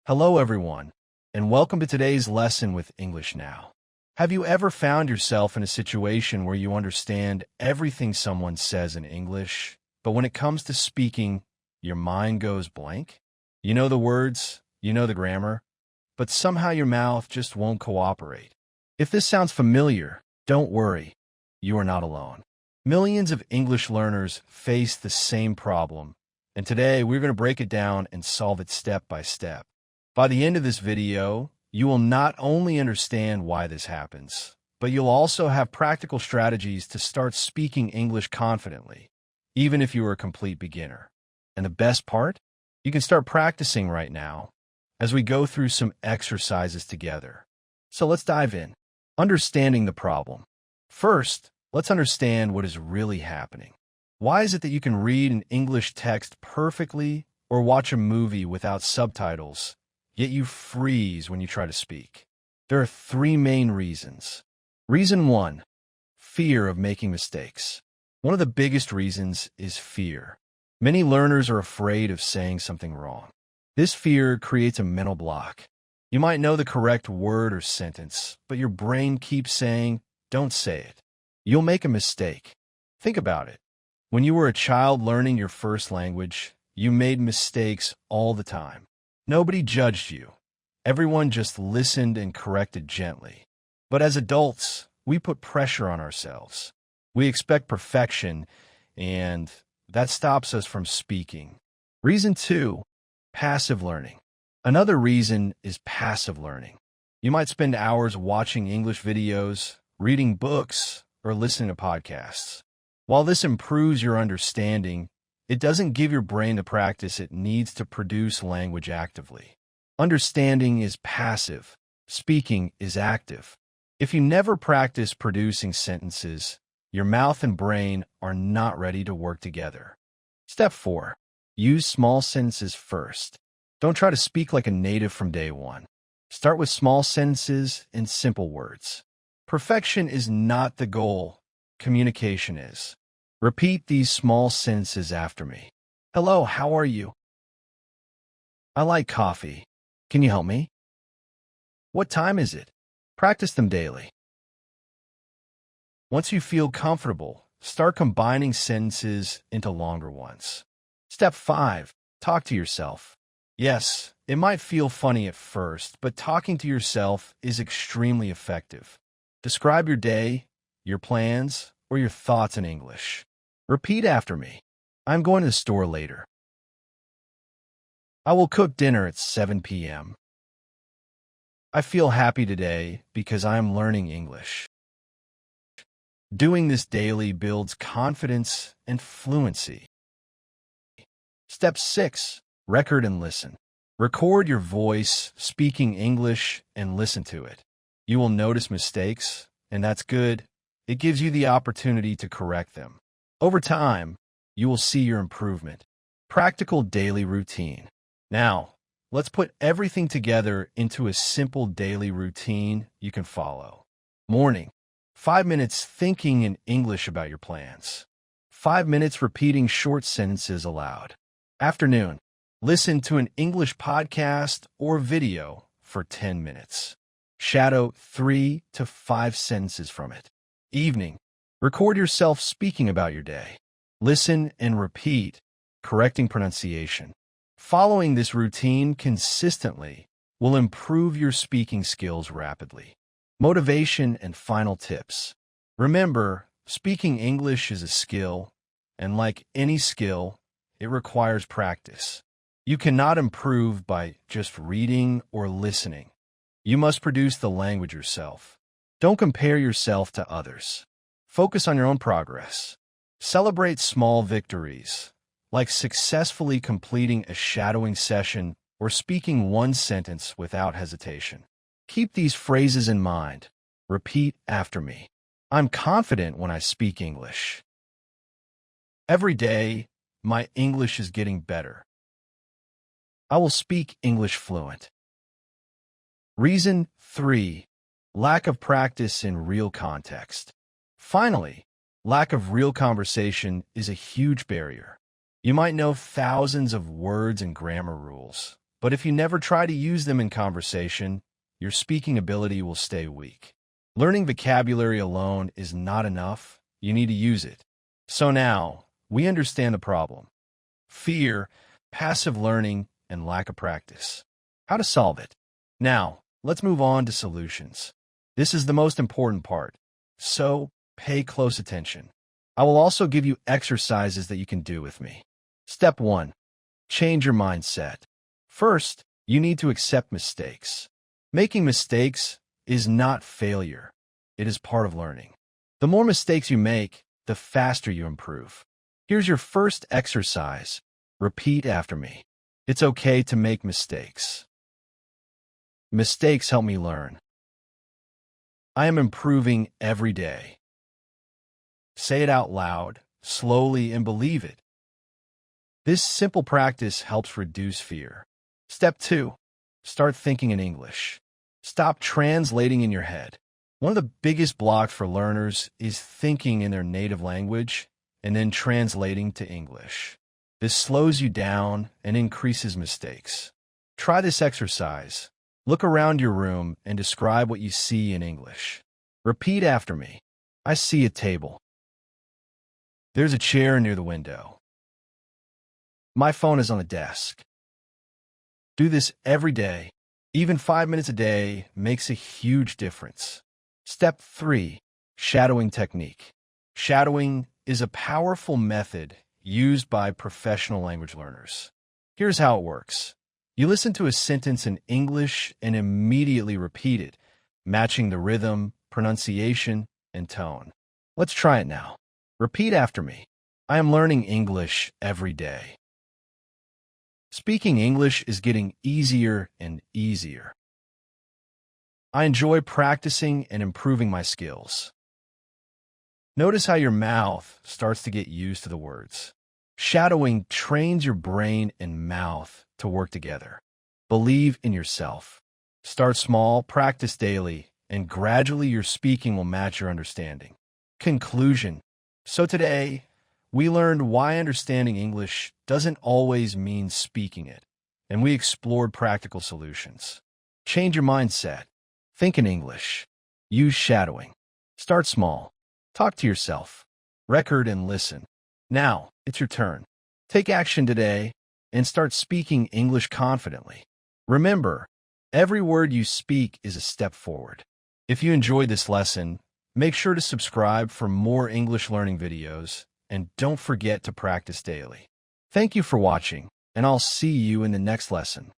Hello, everyone, and welcome to today's lesson with English Now. Have you ever found yourself in a situation where you understand everything someone says in English, but when it comes to speaking, your mind goes blank? You know the words, you know the grammar, but somehow your mouth just won't cooperate. If this sounds familiar, don't worry. You are not alone. Millions of English learners face the same problem, and today we're going to break it down and solve it step by step. By the end of this video, you will not only understand why this happens, but you'll also have practical strategies to start speaking English confidently, even if you are a complete beginner. And the best part? You can start practicing right now as we go through some exercises together. So let's dive in. Understanding the problem. First, let's understand what is really happening. Why is it that you can read an English text perfectly or watch a movie without subtitles, yet you freeze when you try to speak? There are three main reasons. Reason one, fear of making mistakes. One of the biggest reasons is fear. Many learners are afraid of saying something wrong. This fear creates a mental block. You might know the correct word or sentence, but your brain keeps saying, "Don't say it. You'll make a mistake." Think about it. When you were a child learning your first language, you made mistakes all the time. Nobody judged you. Everyone just listened and corrected gently. But as adults, we put pressure on ourselves. We expect perfection, and that stops us from speaking. Reason two, passive learning. Another reason is passive learning. You might spend hours watching English videos, reading books, or listening to podcasts. While this improves your understanding, it doesn't give your brain the practice it needs to produce language actively. Understanding is passive. Speaking is active. If you never practice producing sentences, your mouth and brain are not ready to work together. Step 4. Use small sentences first. Don't try to speak like a native from day one. Start with small sentences and simple words. Perfection is not the goal. Communication is. Repeat these small sentences after me. Hello, how are you? I like coffee. Can you help me? What time is it? Practice them daily. Once you feel comfortable, start combining sentences into longer ones. Step 5. Talk to yourself. Yes, it might feel funny at first, but talking to yourself is extremely effective. Describe your day, your plans, or your thoughts in English. Repeat after me. I'm going to the store later. I will cook dinner at 7 p.m. I feel happy today because I am learning English. Doing this daily builds confidence and fluency. Step 6. Record and listen. Record your voice speaking English and listen to it. You will notice mistakes, and that's good. It gives you the opportunity to correct them. Over time, you will see your improvement. Practical daily routine. Now, let's put everything together into a simple daily routine you can follow. Morning. 5 minutes thinking in English about your plans. 5 minutes repeating short sentences aloud. Afternoon. Listen to an English podcast or video for 10 minutes. Shadow 3 to 5 sentences from it. Evening. Record yourself speaking about your day. Listen and repeat, correcting pronunciation. Following this routine consistently will improve your speaking skills rapidly. Motivation and final tips. Remember, speaking English is a skill, and like any skill, it requires practice. You cannot improve by just reading or listening. You must produce the language yourself. Don't compare yourself to others. Focus on your own progress. Celebrate small victories, like successfully completing a shadowing session or speaking one sentence without hesitation. Keep these phrases in mind. Repeat after me. I'm confident when I speak English. Every day, my English is getting better. I will speak English fluent. Reason 3. Lack of practice in real context. Finally, lack of real conversation is a huge barrier. You might know thousands of words and grammar rules, But if you never try to use them in conversation, your speaking ability will stay weak. Learning vocabulary alone is not enough. You need to use it. So now, we understand the problem: fear, passive learning, and lack of practice. How to solve it? Now, let's move on to solutions. This is the most important part, so pay close attention. I will also give you exercises that you can do with me. Step 1. Change your mindset. First, you need to accept mistakes. Making mistakes is not failure. It is part of learning. The more mistakes you make, the faster you improve. Here's your first exercise. Repeat after me. It's okay to make mistakes. Mistakes help me learn. I am improving every day. Say it out loud, slowly, and believe it. This simple practice helps reduce fear. Step 2. Start thinking in English. Stop translating in your head. One of the biggest blocks for learners is thinking in their native language and then translating to English. This slows you down and increases mistakes. Try this exercise. Look around your room and describe what you see in English. Repeat after me. I see a table. There's a chair near the window. My phone is on the desk. Do this every day. Even 5 minutes a day makes a huge difference. Step 3. Shadowing technique. Shadowing is a powerful method used by professional language learners. Here's how it works. You listen to a sentence in English and immediately repeat it, matching the rhythm, pronunciation, and tone. Let's try it now. Repeat after me. I am learning English every day. Speaking English is getting easier and easier. I enjoy practicing and improving my skills. Notice how your mouth starts to get used to the words. Shadowing trains your brain and mouth to work together. Believe in yourself. Start small, practice daily, and gradually your speaking will match your understanding. Conclusion. So today, we learned why understanding English doesn't always mean speaking it, and we explored practical solutions. Change your mindset. Think in English. Use shadowing. Start small. Talk to yourself. Record and listen. Now, it's your turn. Take action today and start speaking English confidently. Remember, every word you speak is a step forward. If you enjoyed this lesson, make sure to subscribe for more English learning videos, and don't forget to practice daily. Thank you for watching, and I'll see you in the next lesson.